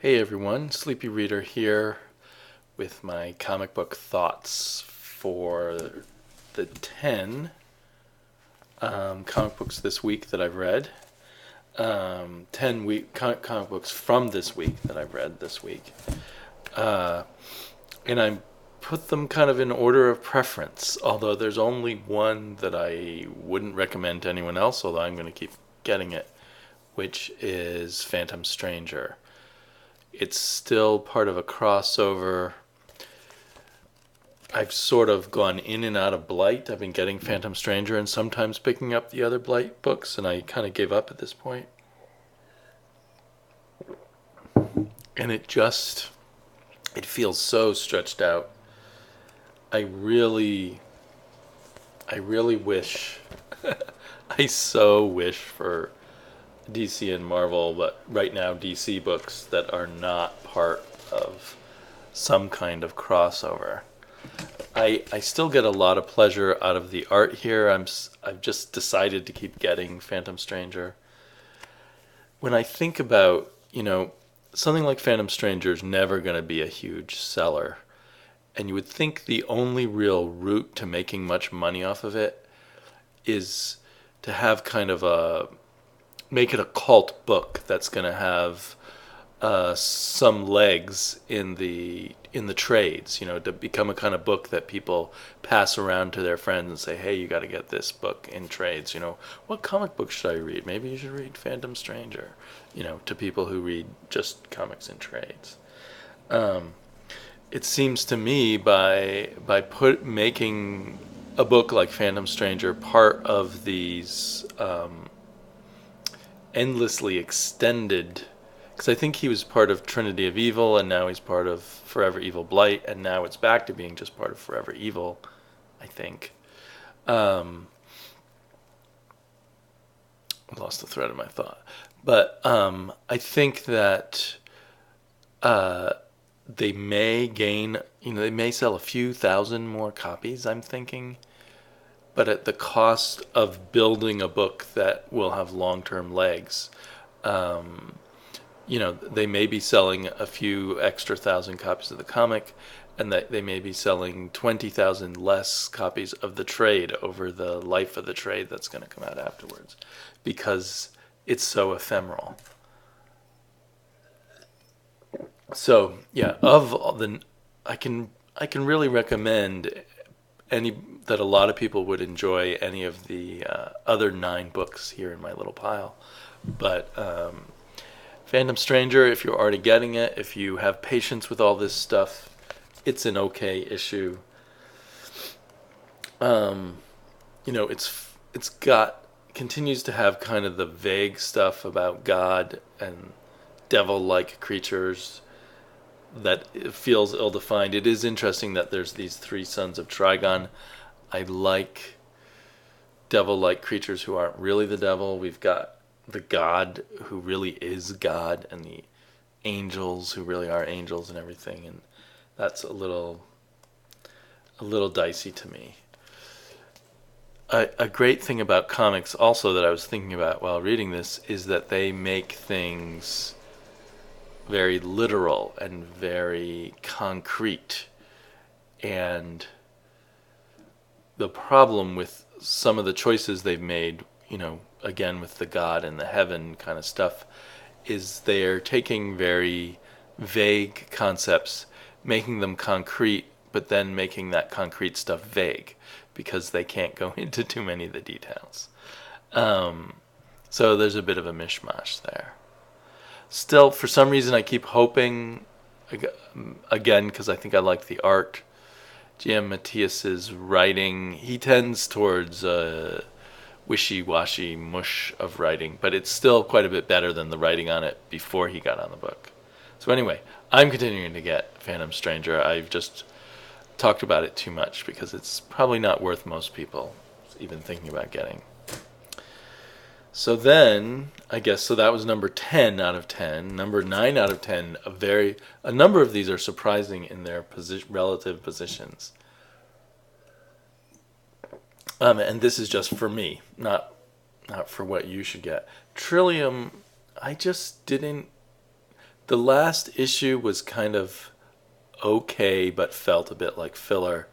Hey everyone, Sleepy Reader here with my comic book thoughts for the 10 comic books this week that I've read. 10 comic books from this week that I've read this week. And I put them kind of in order of preference, although there's only one that I wouldn't recommend to anyone else, although I'm going to keep getting it, which is Phantom Stranger. It's still part of a crossover. I've sort of gone in and out of Blight. I've been getting Phantom Stranger and sometimes picking up the other Blight books, and I kind of gave up at this point. And it feels so stretched out. I really wish, I so wish for DC and Marvel, but right now DC books that are not part of some kind of crossover. I still get a lot of pleasure out of the art here. I've just decided to keep getting Phantom Stranger. When I think about, something like Phantom Stranger is never going to be a huge seller. And you would think the only real route to making much money off of it is to have make it a cult book that's going to have some legs in the trades, to become a kind of book that people pass around to their friends and say, hey, you got to get this book in trades. What comic book should I read? Maybe you should read Phantom Stranger, to people who read just comics in trades. It seems to me by making a book like Phantom Stranger part of these endlessly extended, because I think he was part of Trinity of Evil, and now he's part of Forever Evil Blight, and now it's back to being just part of Forever Evil, I think. I lost the thread of my thought. But I think that they may gain, they may sell a few thousand more copies, I'm thinking, but at the cost of building a book that will have long-term legs. They may be selling a few extra thousand copies of the comic, and that they may be selling 20,000 less copies of the trade over the life of the trade that's going to come out afterwards, because it's so ephemeral. So yeah, of all I can really recommend that a lot of people would enjoy any of the other 9 books here in my little pile. But Phantom Stranger, if you're already getting it, if you have patience with all this stuff, it's an okay issue. It's continues to have kind of the vague stuff about God and devil-like creatures that it feels ill-defined. It is interesting that there's these 3 sons of Trigon. I like devil-like creatures who aren't really the devil. We've got the God who really is God, and the angels who really are angels and everything, and that's a little dicey to me. A great thing about comics also that I was thinking about while reading this is that they make things very literal and very concrete. And the problem with some of the choices they've made, again with the God and the heaven kind of stuff, is they're taking very vague concepts, making them concrete, but then making that concrete stuff vague because they can't go into too many of the details. So there's a bit of a mishmash there. Still, for some reason, I keep hoping, again, because I think I like the art. G.M. Matthias's writing, he tends towards wishy-washy mush of writing, but it's still quite a bit better than the writing on it before he got on the book. So anyway, I'm continuing to get Phantom Stranger. I've just talked about it too much because it's probably not worth most people even thinking about getting. So then, I guess, so that was number 10 out of 10. Number 9 out of 10, a number of these are surprising in their relative positions. And this is just for me, not for what you should get. Trillium, I just didn't The last issue was kind of okay, but felt a bit like filler.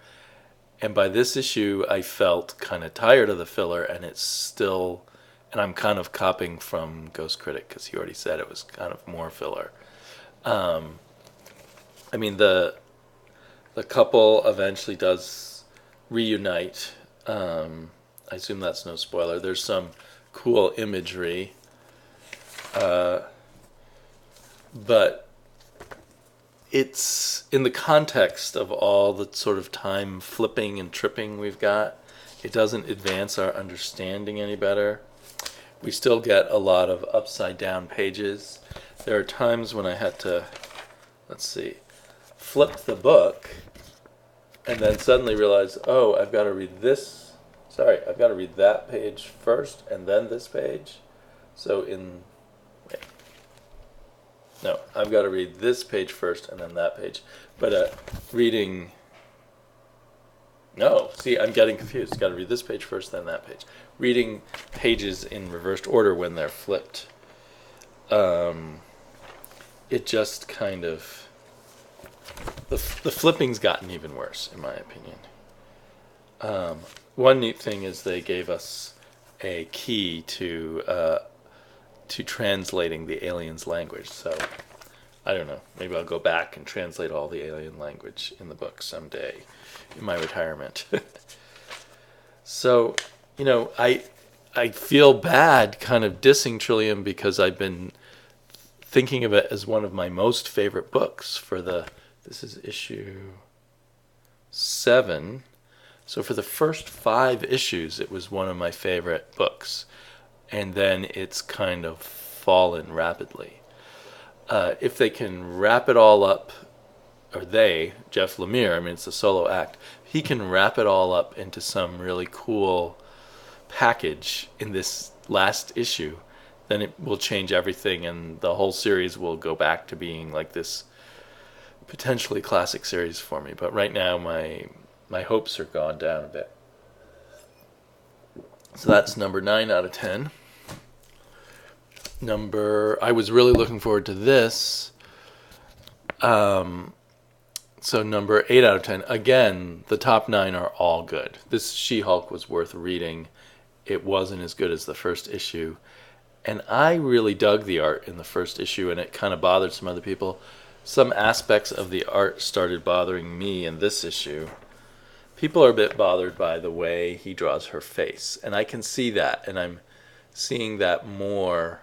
And by this issue, I felt kind of tired of the filler, and it's still, and I'm kind of copying from Ghost Critic because he already said it was kind of more filler. I mean, the couple eventually does reunite. I assume that's no spoiler. There's some cool imagery, but it's in the context of all the sort of time flipping and tripping we've got. It doesn't advance our understanding any better. We still get a lot of upside down pages. There are times when I had to, flip the book and then suddenly realize, oh, I've got to read this. Sorry, I've got to read that page first and then this page. So I've got to read this page first and then that page. But reading... No, see, I'm getting confused. Got to read this page first, then that page. Reading pages in reversed order when they're flipped. It just kind of... The flipping's gotten even worse, in my opinion. One neat thing is they gave us a key to translating the alien's language. So, I don't know. Maybe I'll go back and translate all the alien language in the book someday in my retirement. So, I feel bad kind of dissing Trillium because I've been thinking of it as one of my most favorite books this is issue 7. So for the first 5 issues, it was one of my favorite books. And then it's kind of fallen rapidly. If they can wrap it all up, or Jeff Lemire, I mean, it's a solo act, he can wrap it all up into some really cool package in this last issue, then it will change everything and the whole series will go back to being like this potentially classic series for me. But right now my hopes are gone down a bit. So that's number 9 out of 10. I was really looking forward to this. So number 8 out of 10. Again, the top 9 are all good. This She-Hulk was worth reading. It wasn't as good as the first issue. And I really dug the art in the first issue, and it kind of bothered some other people. Some aspects of the art started bothering me in this issue. People are a bit bothered by the way he draws her face, and I can see that, and I'm seeing that more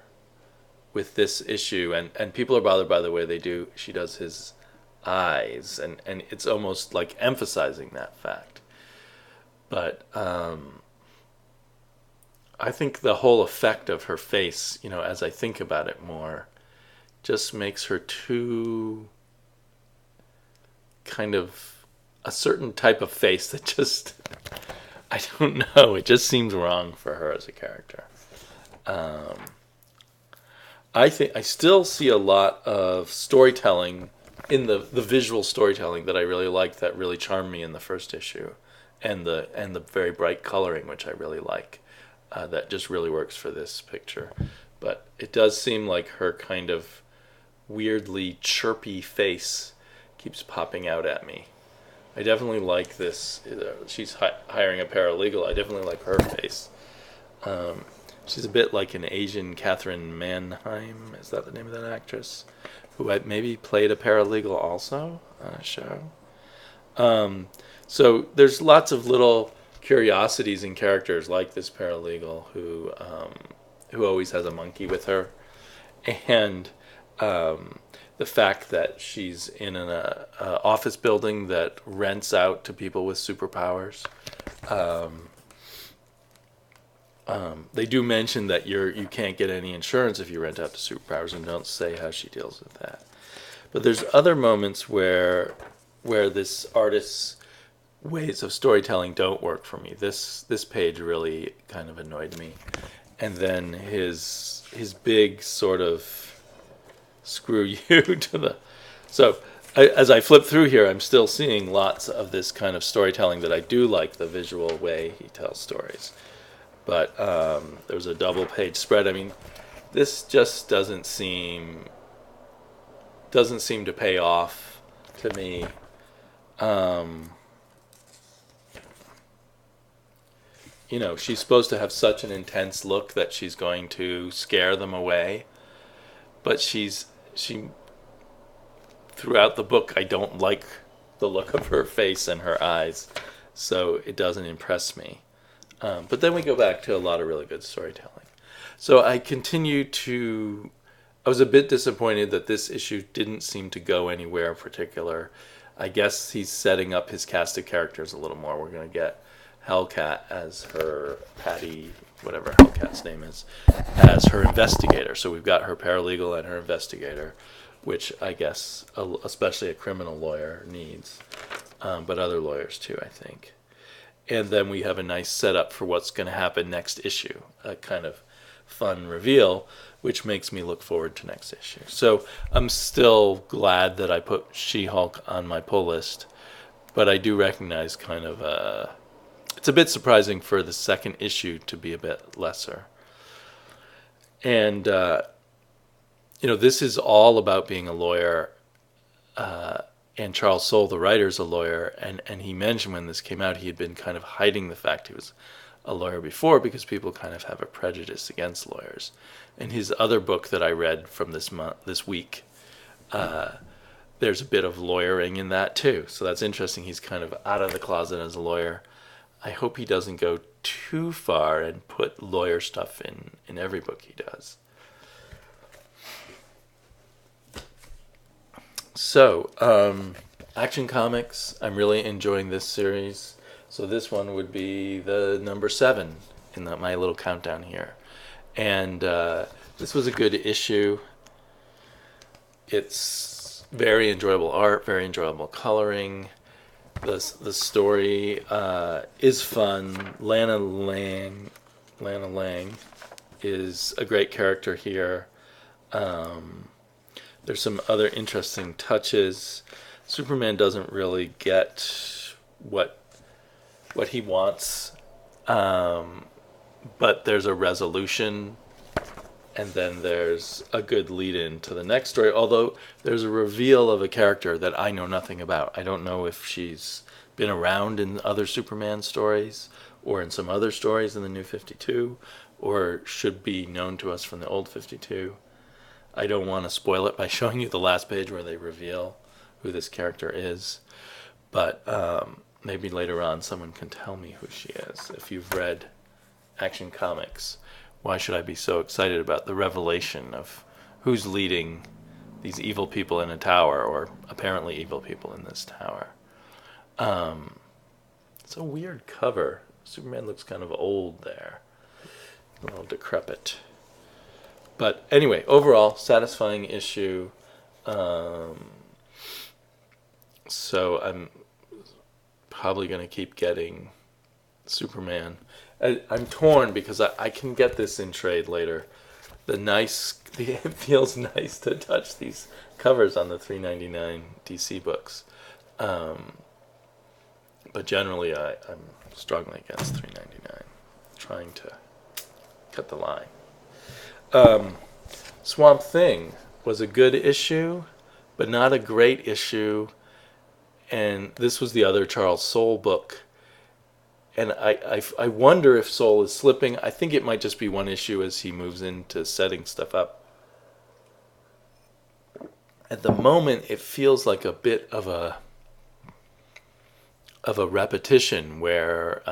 with this issue, and people are bothered by the way she does his eyes, and it's almost like emphasizing that fact. But I think the whole effect of her face, as I think about it more, just makes her too kind of a certain type of face that just, I don't know, it just seems wrong for her as a character. I still see a lot of storytelling in the visual storytelling that I really liked, that really charmed me in the first issue, and the very bright coloring, which I really like. That just really works for this picture. But it does seem like her kind of weirdly chirpy face keeps popping out at me. I definitely like this. She's hiring a paralegal. I definitely like her face. She's a bit like an Asian Catherine Mannheim. Is that the name of that actress? Who had maybe played a paralegal also on a show. So there's lots of little curiosities in characters like this paralegal who always has a monkey with her, and the fact that she's in an office building that rents out to people with superpowers. They do mention that you can't get any insurance if you rent out to superpowers, and don't say how she deals with that. But there's other moments where this artist's ways of storytelling don't work for me. This page really kind of annoyed me. And then his big sort of screw you to the... So as I flip through here, I'm still seeing lots of this kind of storytelling that I do like, the visual way he tells stories. But there's a double page spread. I mean, this just doesn't seem doesn't seem to pay off to me. She's supposed to have such an intense look that she's going to scare them away, but she throughout the book, I don't like the look of her face and her eyes, so it doesn't impress me. But then we go back to a lot of really good storytelling. So I was a bit disappointed that this issue didn't seem to go anywhere in particular. I guess he's setting up his cast of characters a little more. We're going to get Hellcat as her Patty, whatever Hellcat's name is, as her investigator. So we've got her paralegal and her investigator, which I guess especially a criminal lawyer needs, but other lawyers too, I think. And then we have a nice setup for what's going to happen next issue, a kind of fun reveal, which makes me look forward to next issue. So I'm still glad that I put She-Hulk on my pull list, but I do recognize it's a bit surprising for the second issue to be a bit lesser. And, this is all about being a lawyer, and Charles Soule, the writer, is a lawyer, and he mentioned when this came out he had been kind of hiding the fact he was a lawyer before because people kind of have a prejudice against lawyers. In his other book that I read from this week, there's a bit of lawyering in that too. So that's interesting. He's kind of out of the closet as a lawyer. I hope he doesn't go too far and put lawyer stuff in every book he does. So, Action Comics, I'm really enjoying this series. So this one would be the number 7 in my little countdown here. And this was a good issue. It's very enjoyable art, very enjoyable coloring. The story is fun. Lana Lang is a great character here. There's some other interesting touches. Superman doesn't really get what he wants, but there's a resolution, and then there's a good lead-in to the next story, although there's a reveal of a character that I know nothing about. I don't know if she's been around in other Superman stories or in some other stories in the New 52, or should be known to us from the old 52. I don't want to spoil it by showing you the last page where they reveal who this character is, but maybe later on someone can tell me who she is. If you've read Action Comics, why should I be so excited about the revelation of who's leading these evil people in a tower, or apparently evil people in this tower? It's a weird cover. Superman looks kind of old there, a little decrepit. But anyway, overall, satisfying issue. So I'm probably going to keep getting Superman. I'm torn because I can get this in trade later. It feels nice to touch these covers on the $3.99 DC books. But generally, I'm struggling against $3.99, trying to cut the line. Swamp Thing was a good issue, but not a great issue. And this was the other Charles Soule book. And I wonder if Soule is slipping. I think it might just be one issue as he moves into setting stuff up. At the moment, it feels like a bit of a repetition where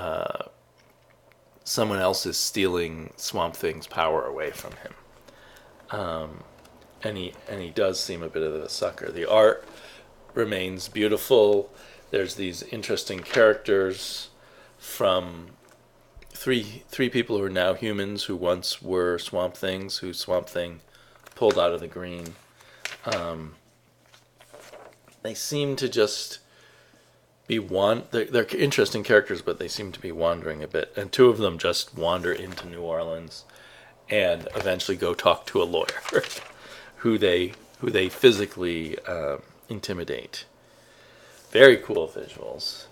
someone else is stealing Swamp Thing's power away from him. And he does seem a bit of a sucker. The art remains beautiful. There's these interesting characters from three people who are now humans who once were Swamp Things, who Swamp Thing pulled out of the green. They seem to just be they're interesting characters, but they seem to be wandering a bit. And two of them just wander into New Orleans and eventually go talk to a lawyer who they physically intimidate. Very cool visuals.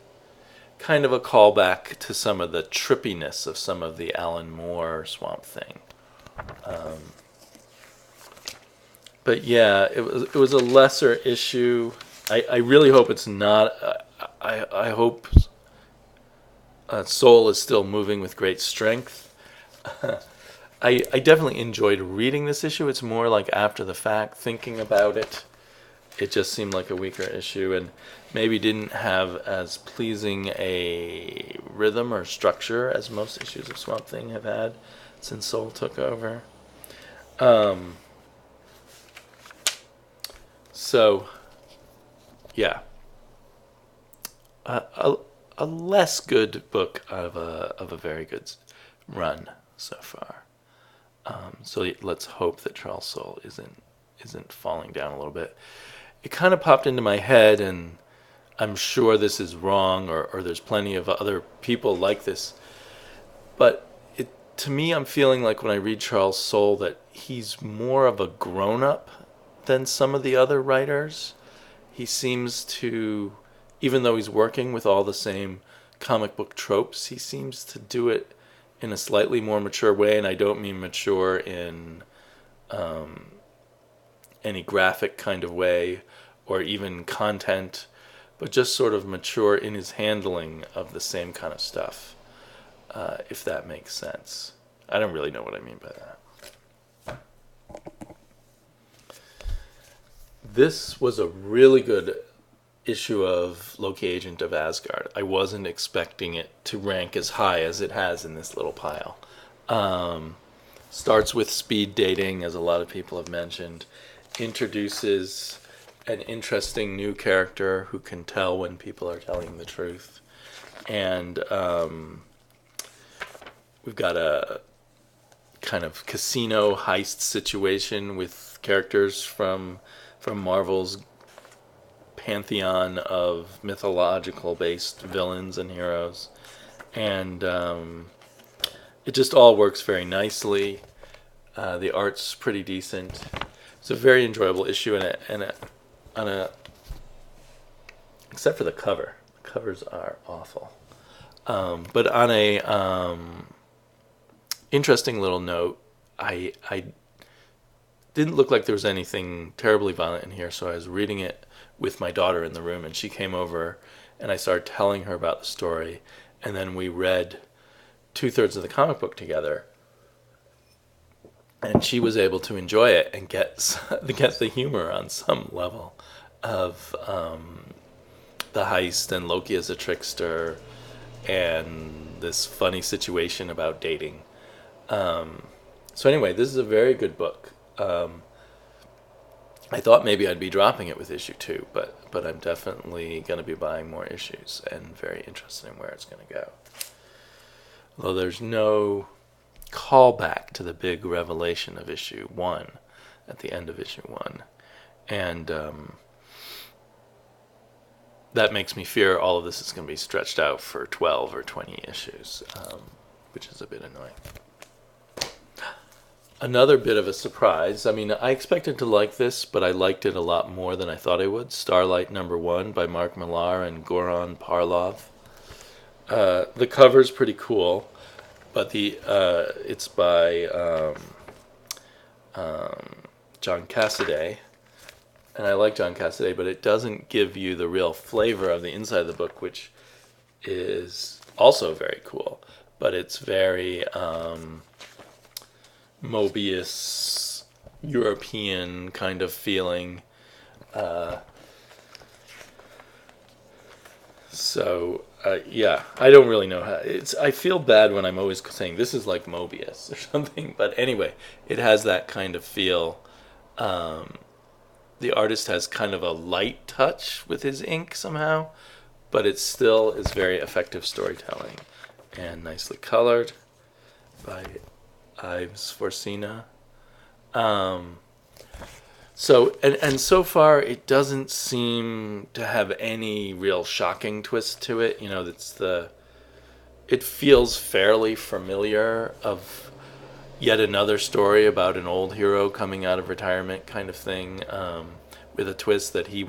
Kind of a callback to some of the trippiness of some of the Alan Moore Swamp Thing. but yeah, it was a lesser issue. I really hope it's not. I hope Soul is still moving with great strength. I definitely enjoyed reading this issue. It's more like after the fact, thinking about it. It just seemed like a weaker issue and maybe didn't have as pleasing a rhythm or structure as most issues of Swamp Thing have had since Soul took over. So, yeah. A less good book of a very good run so far. So let's hope that Charles Soule isn't falling down a little bit. It kind of popped into my head, and I'm sure this is wrong, or there's plenty of other people like this. But to me, I'm feeling like when I read Charles Soule that he's more of a grown-up than some of the other writers. He seems to, even though he's working with all the same comic book tropes, he seems to do it in a slightly more mature way, and I don't mean mature in any graphic kind of way or even content, but just sort of mature in his handling of the same kind of stuff, if that makes sense. I don't really know what I mean by that. This was a really good issue of Loki Agent of Asgard. I wasn't expecting it to rank as high as it has in this little pile. Starts with speed dating, as a lot of people have mentioned. Introduces an interesting new character who can tell when people are telling the truth. And we've got a kind of casino heist situation with characters from Marvel's pantheon of mythological-based villains and heroes. And it just all works very nicely. The art's pretty decent. It's a very enjoyable issue, except for the cover. The covers are awful. But on a interesting little note, I didn't look like there was anything terribly violent in here, so I was reading it with my daughter in the room, and she came over, and I started telling her about the story, and then we read 2/3 of the comic book together, and she was able to enjoy it and get the humor on some level of the heist and Loki as a trickster and this funny situation about dating. So anyway, this is a very good book. I thought maybe I'd be dropping it with issue 2, but I'm definitely going to be buying more issues and very interested in where it's going to go. Although there's no callback to the big revelation of issue 1 at the end of issue 1. And that makes me fear all of this is going to be stretched out for 12 or 20 issues, which is a bit annoying. Another bit of a surprise. I mean, I expected to like this, but I liked it a lot more than I thought I would. Starlight #1 by Mark Millar and Goran Parlov. The cover's pretty cool, but it's by John Cassaday. And I like John Cassaday, but it doesn't give you the real flavor of the inside of the book, which is also very cool. But it's very Mobius European kind of feeling. Yeah, I don't really know how. I feel bad when I'm always saying this is like Mobius or something. But anyway, it has that kind of feel. The artist has kind of a light touch with his ink somehow, but it still is very effective storytelling and nicely colored by Ives Forcina. So so far it doesn't seem to have any real shocking twist to it. You know, it feels fairly familiar of yet another story about an old hero coming out of retirement kind of thing, with a twist that he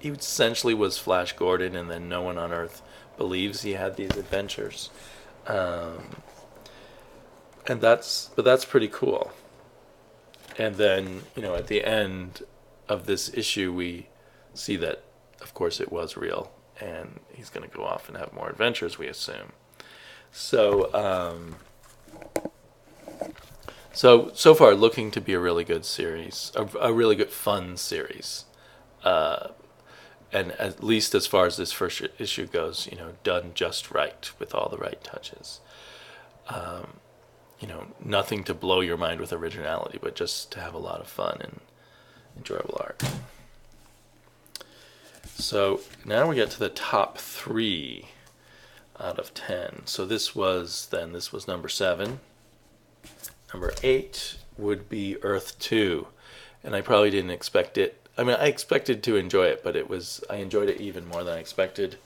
essentially was Flash Gordon, and then no one on Earth believes he had these adventures. But that's pretty cool. And then, at the end of this issue, we see that, of course, it was real, and he's going to go off and have more adventures, we assume. So, so far, looking to be a really good series, a really good fun series. And at least as far as this first issue goes, done just right with all the right touches. Nothing to blow your mind with originality, but just to have a lot of fun and enjoyable art. So now we get to the top 3 out of 10. So this was number 7. Number 8 would be Earth 2, and I probably didn't expect it. I mean, I expected to enjoy it, but I enjoyed it even more than I expected.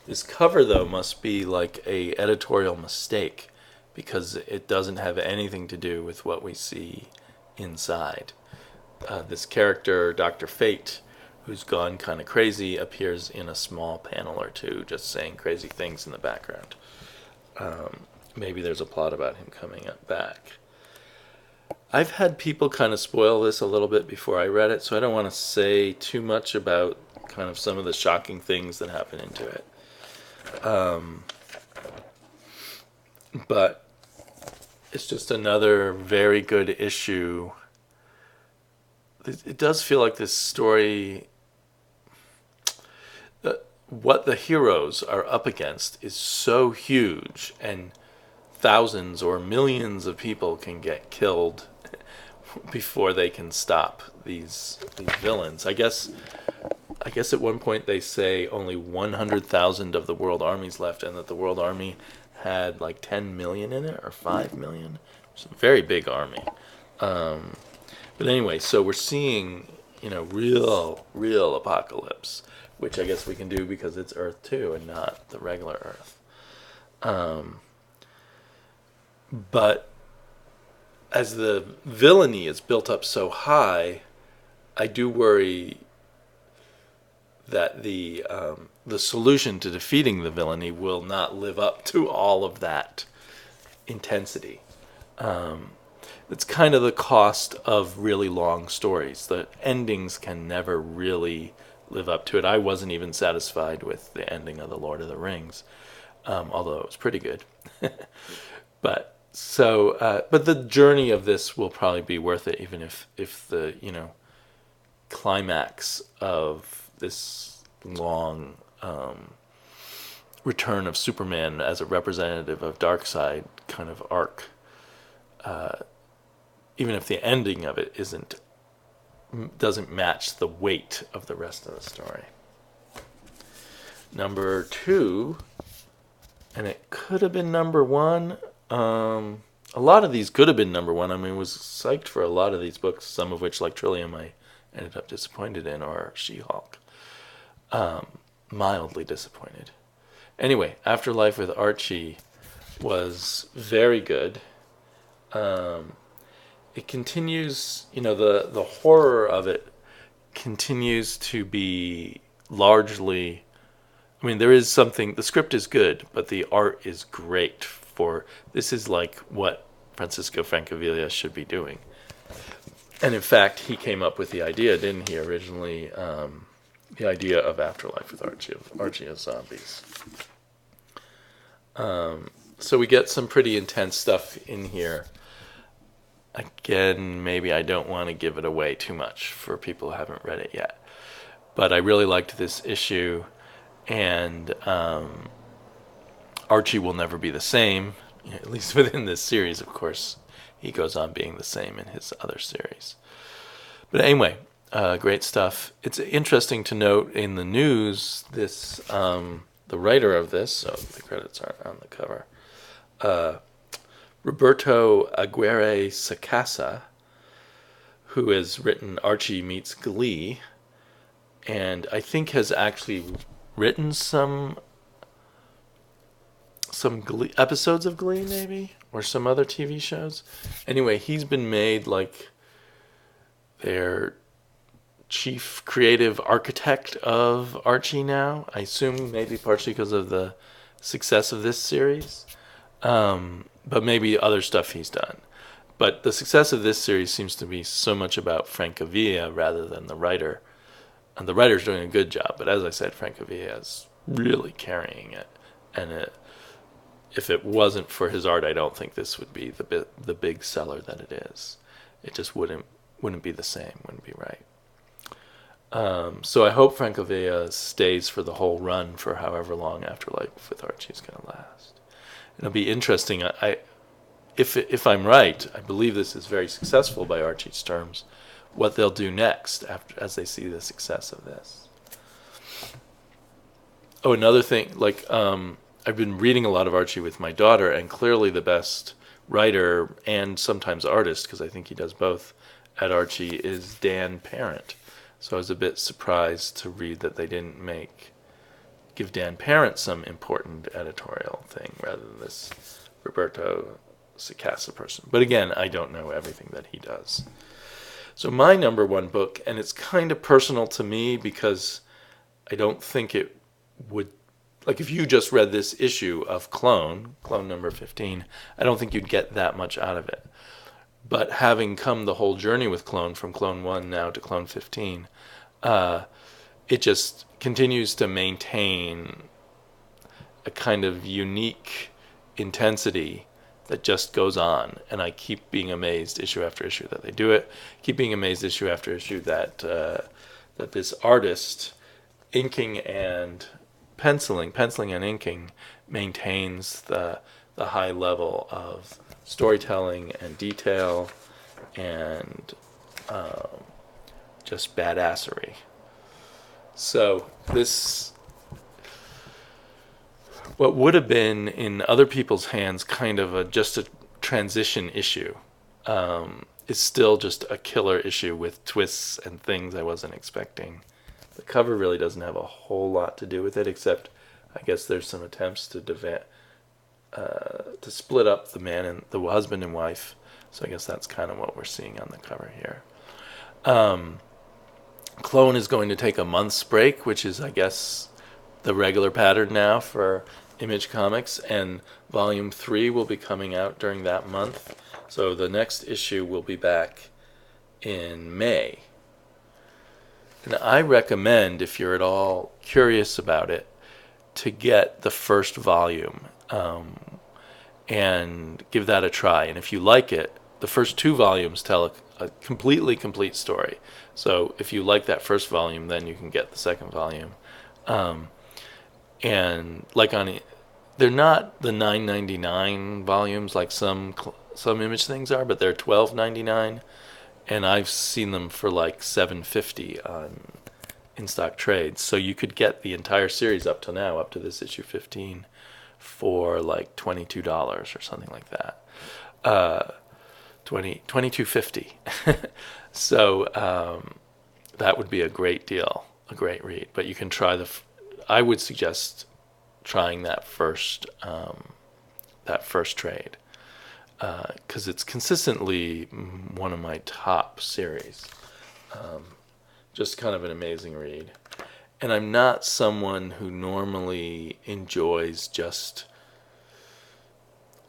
This cover, though, must be like a editorial mistake, because it doesn't have anything to do with what we see inside. This character, Dr. Fate, who's gone kind of crazy, appears in a small panel or two, just saying crazy things in the background. Maybe there's a plot about him coming back. I've had people kind of spoil this a little bit before I read it, so I don't want to say too much about kind of some of the shocking things that happen into it. But it's just another very good issue. It does feel like this story, what the heroes are up against is so huge, and thousands or millions of people can get killed before they can stop these villains. I guess at one point they say only 100,000 of the world army's left, and that the world army had like 10 million in it, or 5 million. It's a very big army. But anyway, so we're seeing, real apocalypse, which I guess we can do because it's Earth 2 and not the regular Earth. But as the villainy is built up so high, I do worry that the solution to defeating the villainy will not live up to all of that intensity. It's kind of the cost of really long stories. The endings can never really live up to it. I wasn't even satisfied with the ending of The Lord of the Rings, although it was pretty good. But the journey of this will probably be worth it, even if the climax of this long return of Superman as a representative of Darkseid kind of arc, even if the ending of it doesn't match the weight of the rest of the story. Number 2, and it could have been number 1. A lot of these could have been number 1. I mean, I was psyched for a lot of these books, some of which, like Trillium, I ended up disappointed in, or She-Hulk. Mildly disappointed. Anyway, Afterlife with Archie was very good. It continues, the horror of it continues to be largely, there is something, the script is good, but the art is great. This is like what Francisco Francavilla should be doing. And in fact, he came up with the idea, didn't he, originally, the idea of Afterlife with Archie as zombies. So we get some pretty intense stuff in here. Again, maybe I don't want to give it away too much for people who haven't read it yet. But I really liked this issue, and Archie will never be the same, at least within this series, of course. He goes on being the same in his other series. But anyway, great stuff. It's interesting to note in the news, this the writer of this, so the credits aren't on the cover, Roberto Aguirre Sacasa, who has written Archie Meets Glee, and I think has actually written some Glee, episodes of Glee, maybe, or some other TV shows. Anyway, he's been made like their chief creative architect of Archie now. I assume maybe partially because of the success of this series, but maybe other stuff he's done. But the success of this series seems to be so much about Francavilla rather than the writer. And the writer's doing a good job, but as I said, Francavilla is really carrying it. And if it wasn't for his art, I don't think this would be the big seller that it is. It just wouldn't be the same, wouldn't be right. So I hope Francavilla stays for the whole run for however long Afterlife with Archie is going to last. It'll be interesting. If I'm right, I believe this is very successful by Archie's terms, what they'll do next as they see the success of this. Oh, another thing, I've been reading a lot of Archie with my daughter, and clearly the best writer and sometimes artist, because I think he does both at Archie, is Dan Parent. So I was a bit surprised to read that they didn't give Dan Parent some important editorial thing rather than this Roberto Sacasa person. But again, I don't know everything that he does. So my number one book, and it's kind of personal to me because I don't think it would, if you just read this issue of Clone number 15, I don't think you'd get that much out of it. But having come the whole journey with Clone, from Clone 1 now to Clone 15, it just continues to maintain a kind of unique intensity that just goes on, and I keep being amazed issue after issue that they do it. Keep being amazed issue after issue that this artist, inking and penciling and inking, maintains the high level of storytelling and detail and just badassery. So this, what would have been in other people's hands kind of just a transition issue, is still just a killer issue with twists and things I wasn't expecting. The cover really doesn't have a whole lot to do with it, except I guess there's some attempts to split up the man and the husband and wife. So I guess that's kind of what we're seeing on the cover here. Clone is going to take a month's break, which is, I guess, the regular pattern now for Image Comics, and Volume 3 will be coming out during that month. So the next issue will be back in May. And I recommend, if you're at all curious about it, to get the first volume and give that a try. And if you like it, the first 2 volumes tell a completely complete story. So if you like that first volume, then you can get the second volume. And they're not the $9.99 volumes like some Image things are, but they're $12.99, and I've seen them for like $7.50 on in-stock trades. So you could get the entire series up to now, up to this issue 15, for like $22 or something like that. $22.50. So that would be a great deal, a great read. But you can try I would suggest trying that first trade, because it's consistently one of my top series. Just kind of an amazing read. And I'm not someone who normally enjoys just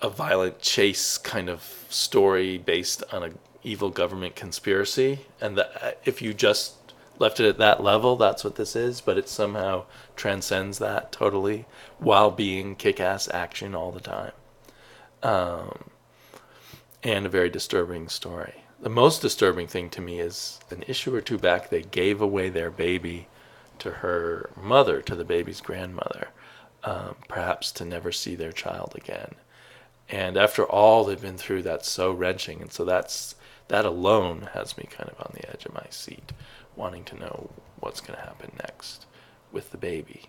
a violent chase kind of story based on an evil government conspiracy. And if you just left it at that level, that's what this is. But it somehow transcends that totally while being kick-ass action all the time. And a very disturbing story. The most disturbing thing to me is an issue or 2 back, they gave away their baby to her mother, to the baby's grandmother, perhaps to never see their child again. And after all they've been through, that's so wrenching. And so that alone has me kind of on the edge of my seat, wanting to know what's going to happen next with the baby.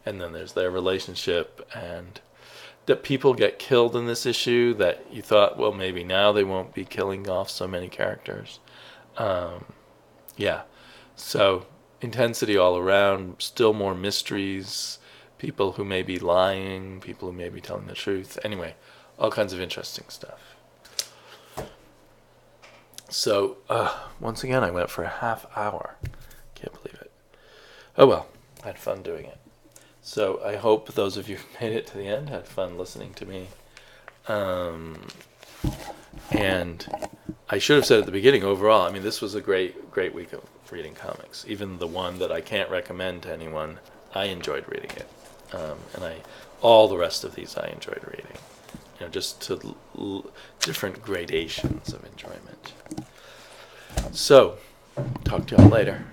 And then there's their relationship, and that people get killed in this issue that you thought, well, maybe now they won't be killing off so many characters. Yeah. So intensity all around, still more mysteries, people who may be lying, people who may be telling the truth. Anyway, all kinds of interesting stuff. So, once again, I went for a half hour. Can't believe it. Oh well, I had fun doing it. So I hope those of you who made it to the end had fun listening to me. And I should have said at the beginning, overall, I mean, this was a great week of reading comics. Even the one that I can't recommend to anyone, I enjoyed reading it. All the rest of these I enjoyed reading. Just to different gradations of enjoyment. So, talk to y'all later.